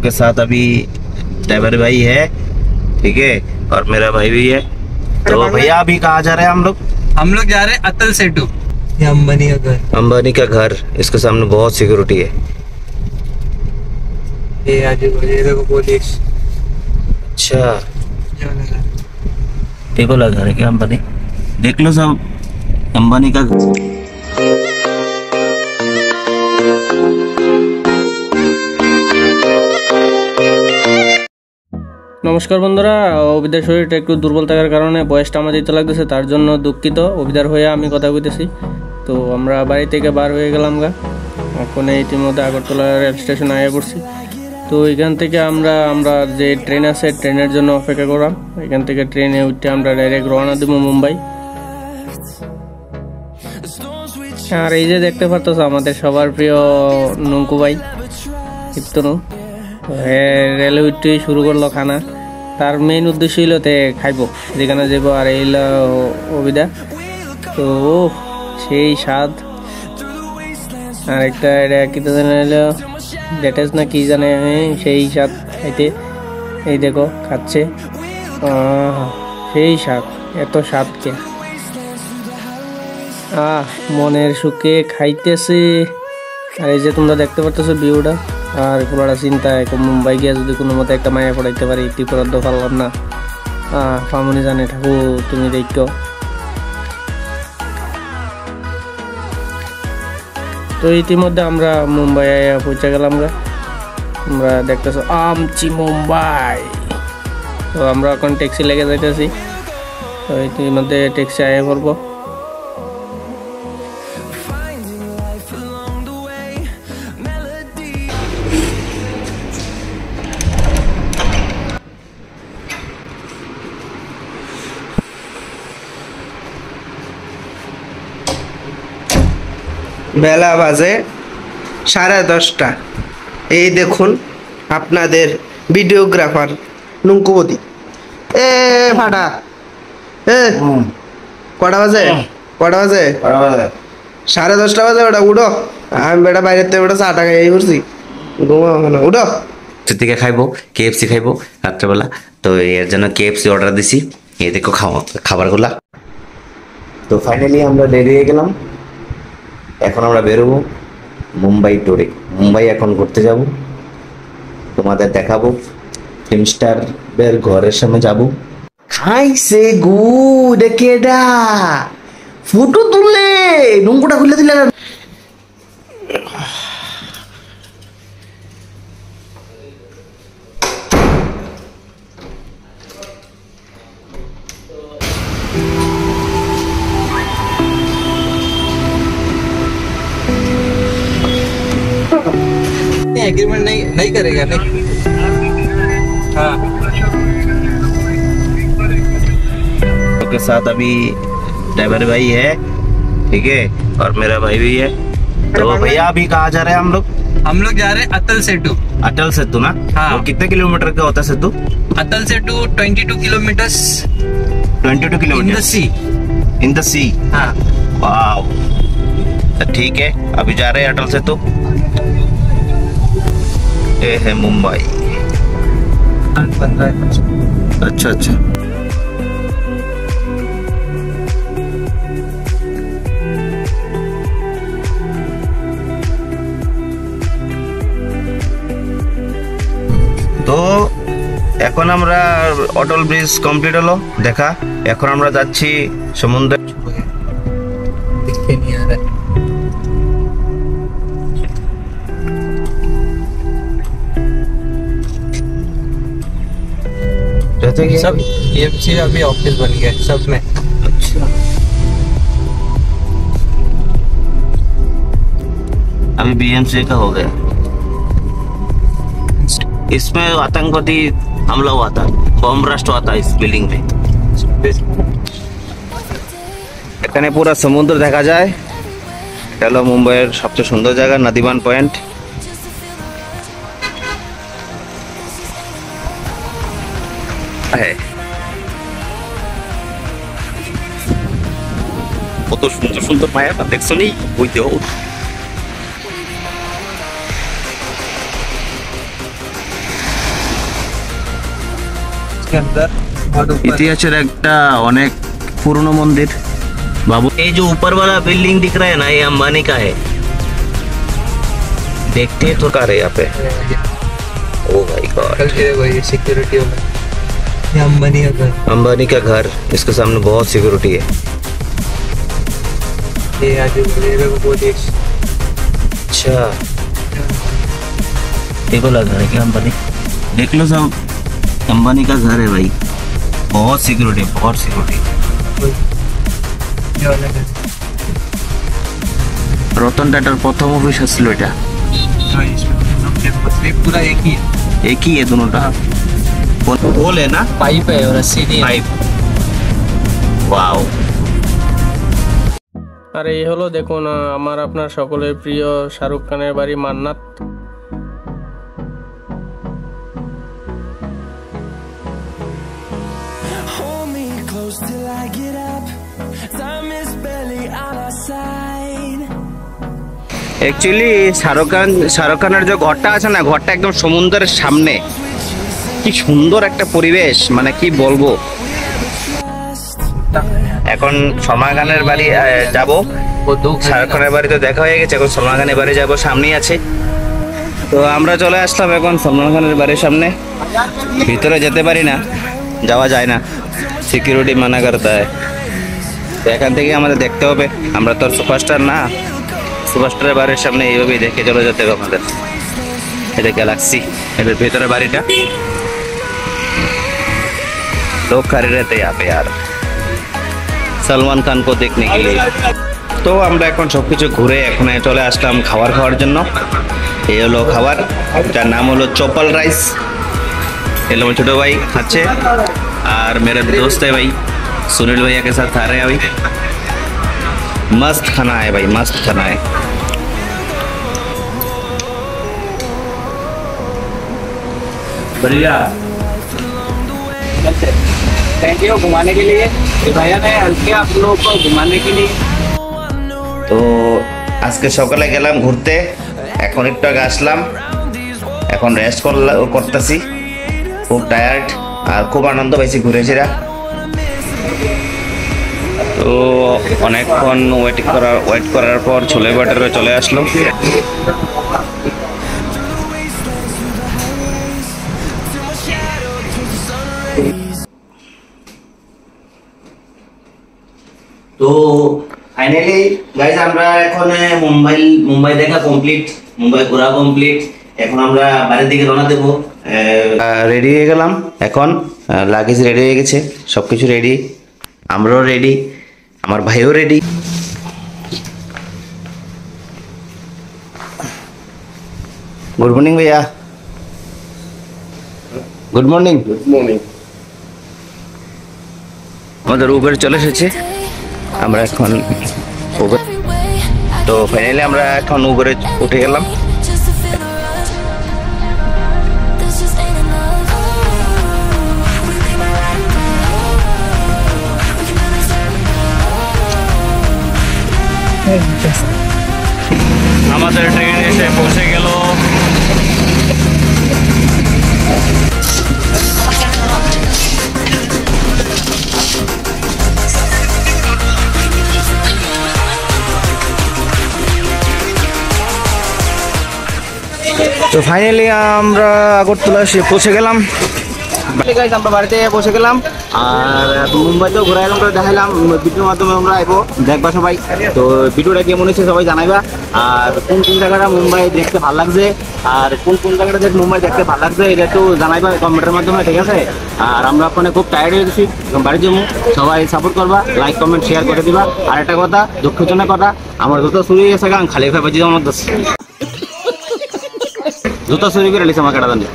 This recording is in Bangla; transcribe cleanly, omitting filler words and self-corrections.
के साथ अभी ड्राइवर भाई है, ठीक है, और मेरा भाई भी है। तो भैया अभी कहाँ जा रहे हैं हम लोग जा रहे हैं अतल सेतु, ये अंबानी का घर। इसके सामने बहुत सिक्योरिटी है। ये देखो पुलिस। अच्छा, ये वाला घर है क्या अंबानी? देख लो सब, अंबानी का नमस्कार बंधुरा, অভিদার শরীরটা একটু দুর্বল থাকার কারণে বয়সটা আমার দিতে লাগতেছে, তার জন্য দুঃখিত। অভিদার হয়ে আমি কথা কইতেছি। তো আমরা বাড়ি থেকে বার হয়ে গেলাম গা, এখন ইতিমধ্যে আগরতলা রেল স্টেশন আয়া পড়ছি। তো এখান থেকে আমরা যে ট্রেন আছে ট্রেনের জন্য অপেক্ষা করলাম। এখান থেকে ট্রেনে উঠে আমরা ডাইরেক্ট রওনা দিব মুম্বাই। আর এই যে দেখতে পারতেছ আমাদের সবার প্রিয় নঙ্কু ভাই ইত্তনু রেলে উঠে শুরু করলো খানা। তার মেইন উদ্দেশ্য হইল তে খাইব যেখানে যাব। আর এই অভিদা তো সেই স্বাদ। আর একটা এটা কি জানে ডেটেস না কি জানে, সেই স্বাদ খাইতে। এই দেখো খাচ্ছে, সেই স্বাদ, এত স্বাদ কে মনের সুখে খাইতেছে। আর এই যে তোমরা দেখতে পারতেছো ভিউটা। আর পুরোটা চিন্তায় মুম্বাই গিয়ে যদি কোনো মতে একটা মায়া পড়াইতে পারি, ত্রিপুরার তো পারলাম না। ফামনি জানে ঠাকুর তুমি দেখো। তো ইতিমধ্যে আমরা মুম্বাই পৌঁছে গেলাম। আমরা দেখতেছো আমচি মুম্বাই। তো আমরা এখন ট্যাক্সি লেগে যাইতেছি। তো ইতিমধ্যে ট্যাক্সি আয়া পড়বো। বেলা বাজে 10:30। এই দেখুন আপনাদের ভিডিওগ্রাফার নুঙ্কুবতী। এ ফাটা কটা বাজে? 10:30 বাজে। ওটা উঠো, আমি বেটা বাইরের থেকে বেটা 4 টাকা এই করছি, ঘুমাও উঠো। থেকে খাইবো কেএফসি খাইবো রাত্রেবেলা। তো এর জন্য কেএফসি অর্ডার দিছি। এই দেখো খাবারগুলা। তো ফাইনালি আমরা রেডি হয়ে গেলাম। এখন আমরা বেরোবো মুম্বাই ট্যুরে। মুম্বাই এখন ঘুরতে যাব, তোমাদের দেখাবো। ফিল্ম স্টারের ঘরের সামনে যাব। খাইছে গু দেখে ডা ফটো তুললে নুঙ্কুটা খুলে দিলে। एग्रीमेंट नहीं करेगा नहीं। हाँ, के साथ अभी ड्राइवर भाई है, ठीक है, और मेरा भाई भी है। तो भैया अभी कहाँ जा रहे हैं हम लोग जा रहे हैं अतल सेतु। अटल सेतु ना? हाँ। वो कितने किलोमीटर का होता है सेतु? अतल सेतु 22 किलोमीटर्स। 22 किलोमीटर इन द सी। हाँ, वाव। तो ठीक है, अभी जा रहे हैं अटल सेतु। ये है मुंबई। 15। अच्छा अच्छा। তো এখন আমরা অটল ব্রিজ কমপ্লিট হলো দেখা। এখন আমরা যাচ্ছি সমুদ্রে। सब EMC अभी ऑफिस बन गया सब में। अच्छा, अभी BMC का हो गया। इसमें आतंकवादी हमला हुआ था, बम ब्लास्ट हुआ था इस बिल्डिंग में। এখানে পুরো সমুদ্র দেখা যায়। এটা হলো মুম্বাইয়ের সবচেয়ে সুন্দর জায়গা, নদীবান পয়েন্ট। কত সুন্দর সুন্দর মায়া দেখছো নি ওই দেহ। के अंदर और ऊपर ইতিহাসের একটা অনেক পুরনো মন্দির বাবু। ये जो ऊपर वाला बिल्डिंग दिख रहा है ना, ये अंबानी का है। देखते हैं तो कार है यहाँ पे। ओ भाई गॉड, कल के वही सिक्योरिटी वाला, ये अंबानी का घर, अंबानी का घर, इसके सामने बहुत सिक्योरिटी है। ये आगे मेरे को बहुत एक अच्छा, ये वाला घर है क्या अंबानी? देख लो सब, अंबानी का घर है भाई। बहुत सिक्योरिटी, बहुत सिक्योरिटी। ये वाला घर রতন টাটার প্রথম অফিস ছিল এটা। हाँ, इसमें ये पूरा एक ही है। एक ही है दोनों टा। पोल है ना, पाइप है और रस्सी नहीं है। पाइप। वाओ। আর এই হলো দেখুন আমার আপনার সকলের প্রিয় শাহরুখ খানের বাড়ি মান্নাত। Hold me close till I get up. Time is barely on our side. Actually Shahrukh খানের যে ঘরটা আছে না, ঘরটা একদম সমুদ্রের সামনে। কি সুন্দর একটা পরিবেশ, মানে কি বলবো। এখন সলমান খানের বাড়ি যাব। वो दो শাহরুখ খানের বাড়ি তো দেখা হয়ে গেছে, এখন সলমান খানের বাড়ি যাব, সামনেই আছে। তো আমরা চলে আসলাম এখন সলমান খানের বাড়ির সামনে। ভিতরে যেতে পারি না, যাওয়া যায় না, সিকিউরিটি মানা করতে হয়। তো এখান থেকে আমাদের দেখতে হবে, আমরা তো সুপারস্টার না। সুপারস্টারের বাড়ির সামনে এইভাবেই দেখে চলে যেতে হবে আমাদের। এটা গ্যালাক্সি, এদের ভিতরে বাড়িটা। लोग खड़े रहते हैं यहाँ पे यार सलमान खान को देखने के लिए। তো আমরা এখন সবকিছু ঘুরে এখন চলে আসলাম খাওয়ার জন্য। এই হলো খাবার, যার নাম হলো চোপাল রাইস। এলো আমার ছোটো ভাই খাচ্ছে, আর मेरा दोस्त है भाई सुनील भैया के साथ खा रहे हैं अभी। मस्त खाना है भाई, मस्त खाना है। बढ़िया, थैंक यू घुमाने के लिए, भैया ने हेल्प किया आप लोगों को घुमाने के लिए। তো আজকে সকালে গেলাম ঘুরতে, এখন একটু আগে আসলাম, এখন রেস্ট করতেছি। খুব টায়ার্ড আর খুব আনন্দ পাইছি ঘুরেছিরা। তো অনেকক্ষণ ওয়েট করার পর ছোলে বাটারে চলে আসলো। তো ফাইনালি গাইজ আমরা এখন মুম্বাই দেখা কমপ্লিট, মুম্বাই ঘোরা কমপ্লিট। এখন আমরা বাড়ির দিকে রওনা দেবো। রেডি হয়ে গেলাম, এখন লাগেজ রেডি হয়ে গেছে, সব কিছু রেডি, আমরাও রেডি, আমার ভাইও রেডি। গুড মর্নিং ভাইয়া। Good morning. Good morning. আমাদের উবের চলে এসেছে, আমরা এখন উবের, তো ফাইনালি আমরা এখন উবেরে উঠে গেলাম। আমাদের ট্রেন এসে পৌঁছে গেল। তো ফাইনালি আমরা আগরতলা এসে পৌঁছে গেলাম। আমরা বাড়িতে পৌঁছে গেলাম, আর মুম্বাইতেও ঘুরে এলাম, দেখাইলাম ভিডিওর মাধ্যমে আমরা আইবো, দেখবা সবাই। তো ভিডিওটা কেমন হয়েছে সবাই জানাইবা, আর কোন কোন জায়গাটা মুম্বাই দেখতে ভালো লাগছে, আর কোন কোন জায়গাটা মুম্বাই দেখতে ভালো লাগছে এটা একটু জানাইবা কমেন্টের মাধ্যমে, ঠিক আছে? আর আমরা ওখানে খুব টায়ার্ড হয়ে গেছি, বাড়ি যাবো, সবাই সাপোর্ট করবা, লাইক কমেন্ট শেয়ার করে দিবা। আর একটা কথা, দুঃখজনক কথা, আমার জুতো চুরি হয়ে গেছে, খালি খাই বাজি আমার জুতো চুরি করে লিখছে আমার কাটা জানি।